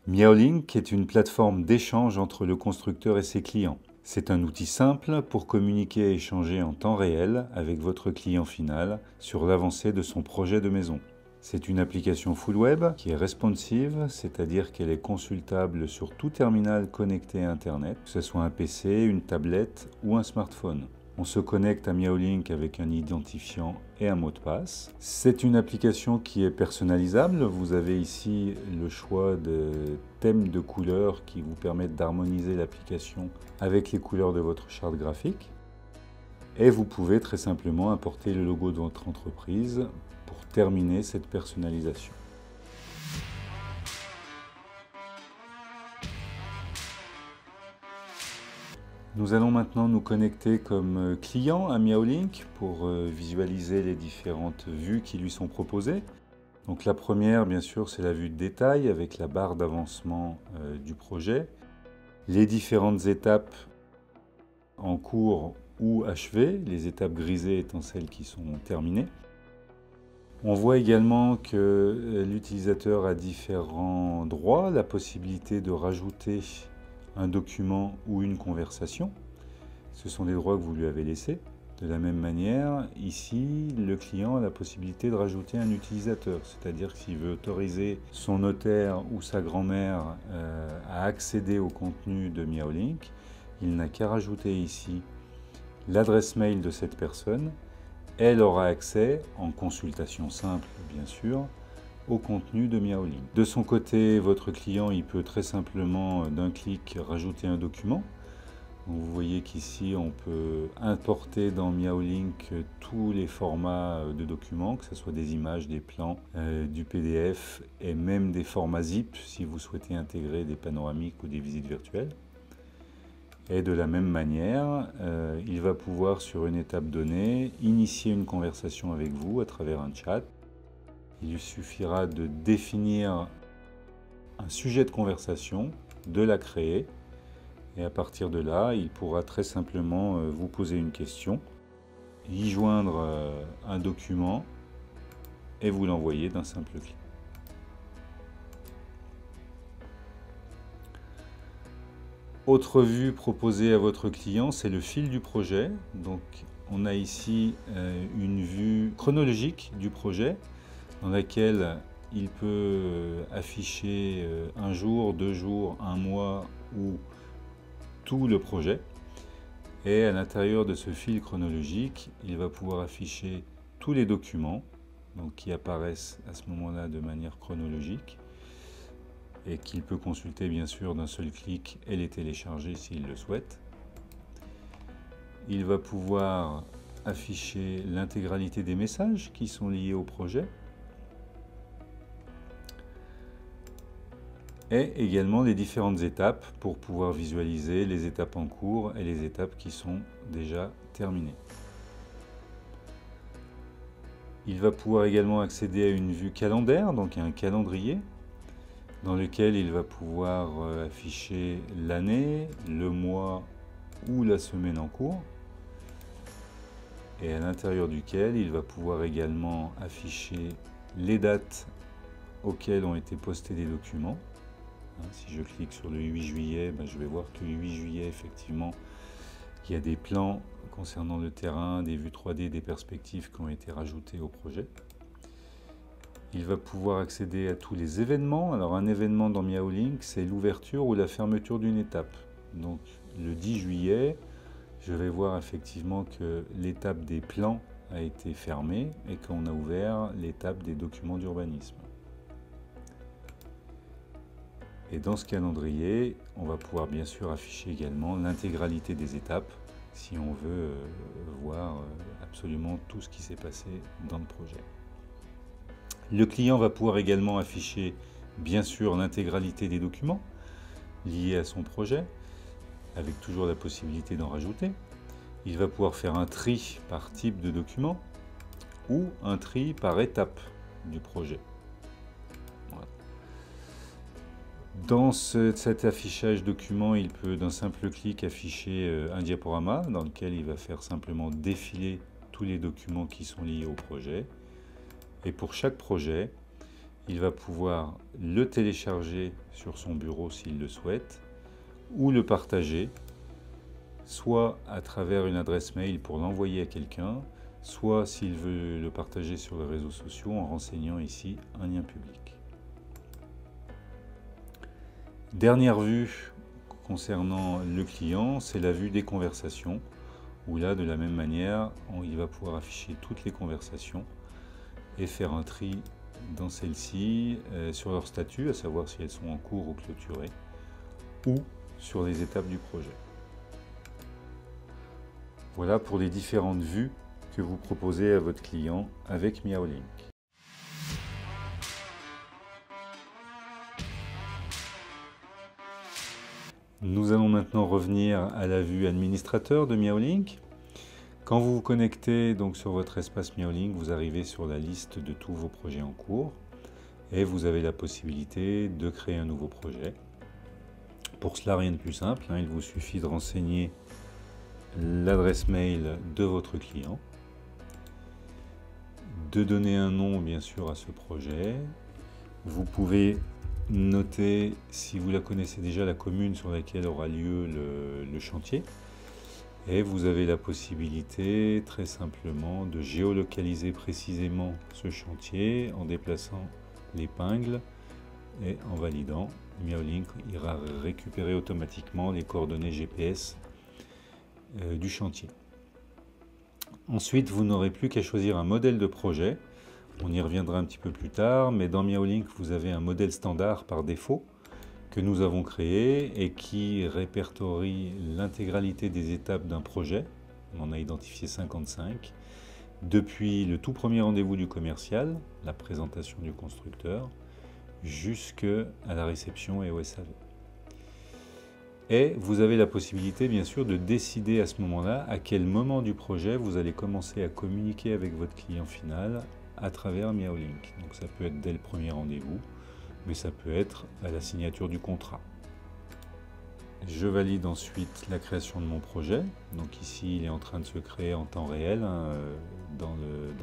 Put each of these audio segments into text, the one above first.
Miaolink est une plateforme d'échange entre le constructeur et ses clients. C'est un outil simple pour communiquer et échanger en temps réel avec votre client final sur l'avancée de son projet de maison. C'est une application full web qui est responsive, c'est-à-dire qu'elle est consultable sur tout terminal connecté à Internet, que ce soit un PC, une tablette ou un smartphone. On se connecte à Miaolink avec un identifiant et un mot de passe. C'est une application qui est personnalisable. Vous avez ici le choix de thèmes de couleurs qui vous permettent d'harmoniser l'application avec les couleurs de votre charte graphique. Et vous pouvez très simplement importer le logo de votre entreprise pour terminer cette personnalisation. Nous allons maintenant nous connecter comme client à Miaolink pour visualiser les différentes vues qui lui sont proposées. Donc la première, bien sûr, c'est la vue de détail avec la barre d'avancement du projet. Les différentes étapes en cours ou achevées, les étapes grisées étant celles qui sont terminées. On voit également que l'utilisateur a différents droits, la possibilité de rajouter un document ou une conversation. Ce sont des droits que vous lui avez laissés. De la même manière, ici, le client a la possibilité de rajouter un utilisateur, c'est-à-dire que s'il veut autoriser son notaire ou sa grand-mère à accéder au contenu de Miaolink, il n'a qu'à rajouter ici l'adresse mail de cette personne. Elle aura accès, en consultation simple bien sûr, au contenu de Miaolink. De son côté, votre client il peut très simplement d'un clic rajouter un document. Vous voyez qu'ici on peut importer dans Miaolink tous les formats de documents, que ce soit des images, des plans, du PDF et même des formats zip si vous souhaitez intégrer des panoramiques ou des visites virtuelles. Et de la même manière, il va pouvoir sur une étape donnée initier une conversation avec vous à travers un chat. Il lui suffira de définir un sujet de conversation, de la créer, et à partir de là, il pourra très simplement vous poser une question, y joindre un document et vous l'envoyer d'un simple clic. Autre vue proposée à votre client, c'est le fil du projet. Donc on a ici une vue chronologique du projet dans laquelle il peut afficher un jour, 2 jours, un mois ou tout le projet. Et à l'intérieur de ce fil chronologique, il va pouvoir afficher tous les documents donc, qui apparaissent à ce moment-là de manière chronologique et qu'il peut consulter bien sûr d'un seul clic et les télécharger s'il le souhaite. Il va pouvoir afficher l'intégralité des messages qui sont liés au projet et également les différentes étapes pour pouvoir visualiser les étapes en cours et les étapes qui sont déjà terminées. Il va pouvoir également accéder à une vue calendaire, donc à un calendrier, dans lequel il va pouvoir afficher l'année, le mois ou la semaine en cours, et à l'intérieur duquel il va pouvoir également afficher les dates auxquelles ont été postés des documents. Si je clique sur le 8 juillet, je vais voir que le 8 juillet, effectivement, il y a des plans concernant le terrain, des vues 3D, des perspectives qui ont été rajoutées au projet. Il va pouvoir accéder à tous les événements. Alors un événement dans Miaolink, c'est l'ouverture ou la fermeture d'une étape. Donc le 10 juillet, je vais voir effectivement que l'étape des plans a été fermée et qu'on a ouvert l'étape des documents d'urbanisme. Et dans ce calendrier, on va pouvoir bien sûr afficher également l'intégralité des étapes si on veut voir absolument tout ce qui s'est passé dans le projet. Le client va pouvoir également afficher bien sûr l'intégralité des documents liés à son projet, avec toujours la possibilité d'en rajouter. Il va pouvoir faire un tri par type de document ou un tri par étape du projet. Voilà. Dans cet affichage document, il peut d'un simple clic afficher un diaporama dans lequel il va faire simplement défiler tous les documents qui sont liés au projet. Et pour chaque projet, il va pouvoir le télécharger sur son bureau s'il le souhaite, ou le partager, soit à travers une adresse mail pour l'envoyer à quelqu'un, soit s'il veut le partager sur les réseaux sociaux en renseignant ici un lien public. Dernière vue concernant le client, c'est la vue des conversations, où là, de la même manière, il va pouvoir afficher toutes les conversations et faire un tri dans celles-ci sur leur statut, à savoir si elles sont en cours ou clôturées, ou sur les étapes du projet. Voilà pour les différentes vues que vous proposez à votre client avec Miaolink. Nous allons maintenant revenir à la vue administrateur de Miaolink. Quand vous vous connectez donc sur votre espace Miaolink, vous arrivez sur la liste de tous vos projets en cours et vous avez la possibilité de créer un nouveau projet. Pour cela, rien de plus simple, il vous suffit de renseigner l'adresse mail de votre client, de donner un nom bien sûr à ce projet. Vous pouvez noter, si vous la connaissez déjà, la commune sur laquelle aura lieu le chantier. Et vous avez la possibilité très simplement de géolocaliser précisément ce chantier en déplaçant l'épingle et en validant. Miaolink ira récupérer automatiquement les coordonnées GPS du chantier. Ensuite, vous n'aurez plus qu'à choisir un modèle de projet. On y reviendra un petit peu plus tard, mais dans Miaolink, vous avez un modèle standard par défaut que nous avons créé et qui répertorie l'intégralité des étapes d'un projet. On en a identifié 55, depuis le tout premier rendez-vous du commercial, la présentation du constructeur, jusqu'à la réception et au SAV. Et vous avez la possibilité, bien sûr, de décider à ce moment-là à quel moment du projet vous allez commencer à communiquer avec votre client final à travers Miaolink. Donc ça peut être dès le premier rendez-vous, mais ça peut être à la signature du contrat. Je valide ensuite la création de mon projet. Donc ici, il est en train de se créer en temps réel dans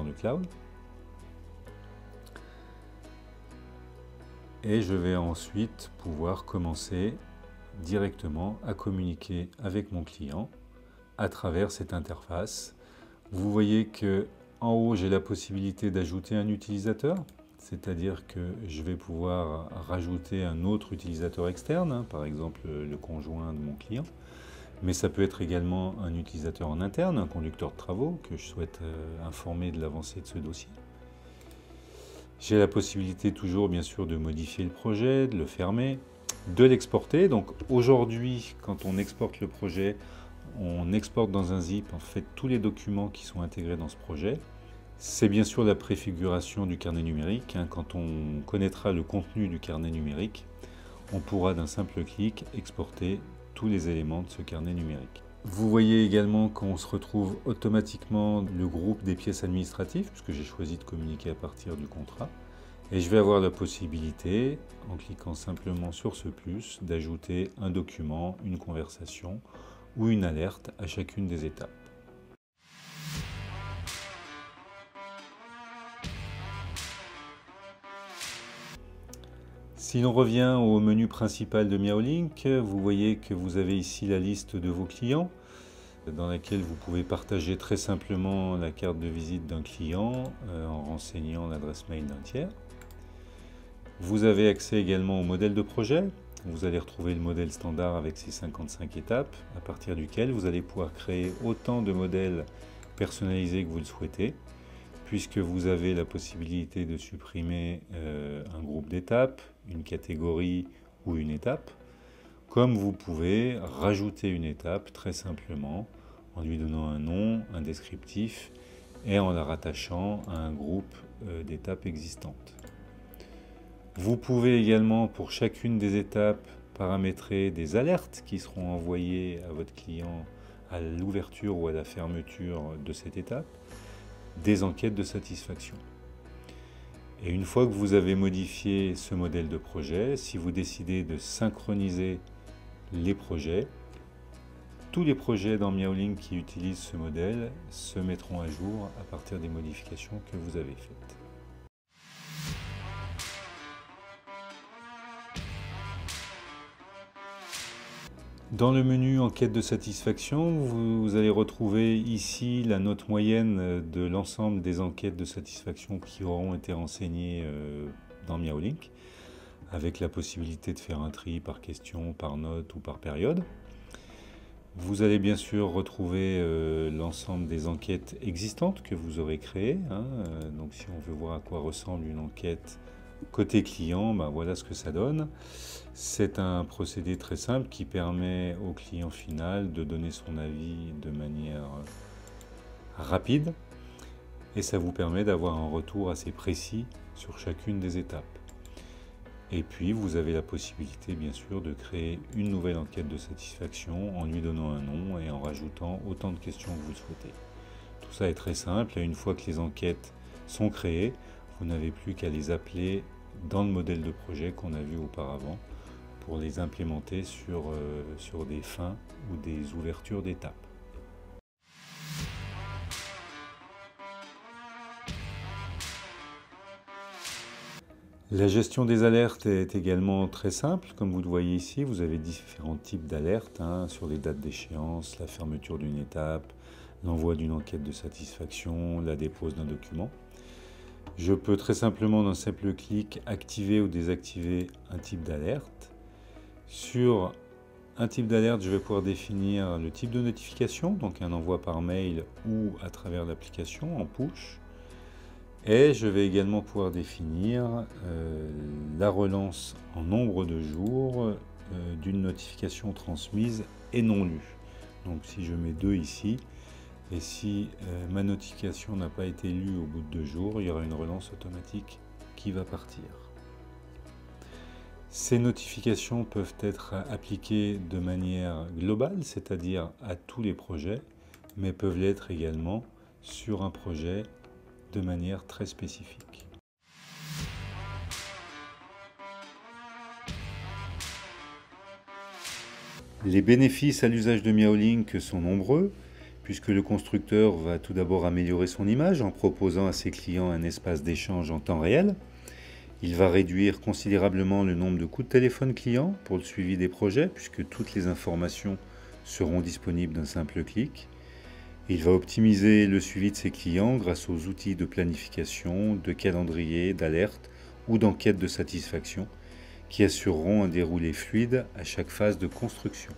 le cloud. Et je vais ensuite pouvoir commencer directement à communiquer avec mon client à travers cette interface. Vous voyez que en haut, j'ai la possibilité d'ajouter un utilisateur, c'est-à-dire que je vais pouvoir rajouter un autre utilisateur externe, par exemple le conjoint de mon client, mais ça peut être également un utilisateur en interne, un conducteur de travaux que je souhaite informer de l'avancée de ce dossier. J'ai la possibilité toujours bien sûr de modifier le projet, de le fermer, de l'exporter. Donc aujourd'hui, quand on exporte le projet, on exporte dans un zip en fait tous les documents qui sont intégrés dans ce projet. C'est bien sûr la préfiguration du carnet numérique. Quand on connaîtra le contenu du carnet numérique, on pourra d'un simple clic exporter tous les éléments de ce carnet numérique. Vous voyez également qu'on se retrouve automatiquement le groupe des pièces administratives, puisque j'ai choisi de communiquer à partir du contrat. Et je vais avoir la possibilité, en cliquant simplement sur ce plus, d'ajouter un document, une conversation ou une alerte à chacune des étapes. Si l'on revient au menu principal de Miaolink, vous voyez que vous avez ici la liste de vos clients, dans laquelle vous pouvez partager très simplement la carte de visite d'un client en renseignant l'adresse mail d'un tiers. Vous avez accès également au modèle de projet. Vous allez retrouver le modèle standard avec ses 55 étapes, à partir duquel vous allez pouvoir créer autant de modèles personnalisés que vous le souhaitez, puisque vous avez la possibilité de supprimer un groupe d'étapes, une catégorie ou une étape, comme vous pouvez rajouter une étape très simplement en lui donnant un nom, un descriptif et en la rattachant à un groupe d'étapes existantes. Vous pouvez également pour chacune des étapes paramétrer des alertes qui seront envoyées à votre client à l'ouverture ou à la fermeture de cette étape, des enquêtes de satisfaction. Et une fois que vous avez modifié ce modèle de projet, si vous décidez de synchroniser les projets, tous les projets dans Miaolink qui utilisent ce modèle se mettront à jour à partir des modifications que vous avez faites. Dans le menu enquête de satisfaction, vous allez retrouver ici la note moyenne de l'ensemble des enquêtes de satisfaction qui auront été renseignées dans Miaolink, avec la possibilité de faire un tri par question, par note ou par période. Vous allez bien sûr retrouver l'ensemble des enquêtes existantes que vous aurez créées. Donc si on veut voir à quoi ressemble une enquête côté client, ben voilà ce que ça donne. C'est un procédé très simple qui permet au client final de donner son avis de manière rapide et ça vous permet d'avoir un retour assez précis sur chacune des étapes. Et puis vous avez la possibilité bien sûr de créer une nouvelle enquête de satisfaction en lui donnant un nom et en rajoutant autant de questions que vous le souhaitez. Tout ça est très simple et une fois que les enquêtes sont créées, vous n'avez plus qu'à les appeler dans le modèle de projet qu'on a vu auparavant pour les implémenter sur des fins ou des ouvertures d'étapes. La gestion des alertes est également très simple. Comme vous le voyez ici, vous avez différents types d'alertes sur les dates d'échéance, la fermeture d'une étape, l'envoi d'une enquête de satisfaction, la dépose d'un document. Je peux très simplement d'un simple clic activer ou désactiver un type d'alerte. Sur un type d'alerte, je vais pouvoir définir le type de notification, donc un envoi par mail ou à travers l'application en push. Et je vais également pouvoir définir la relance en nombre de jours d'une notification transmise et non lue. Donc si je mets 2 ici, et si ma notification n'a pas été lue au bout de 2 jours, il y aura une relance automatique qui va partir. Ces notifications peuvent être appliquées de manière globale, c'est-à-dire à tous les projets, mais peuvent l'être également sur un projet de manière très spécifique. Les bénéfices à l'usage de Miaolink sont nombreux, puisque le constructeur va tout d'abord améliorer son image en proposant à ses clients un espace d'échange en temps réel. Il va réduire considérablement le nombre de coups de téléphone client pour le suivi des projets, puisque toutes les informations seront disponibles d'un simple clic. Il va optimiser le suivi de ses clients grâce aux outils de planification, de calendrier, d'alerte ou d'enquête de satisfaction qui assureront un déroulé fluide à chaque phase de construction.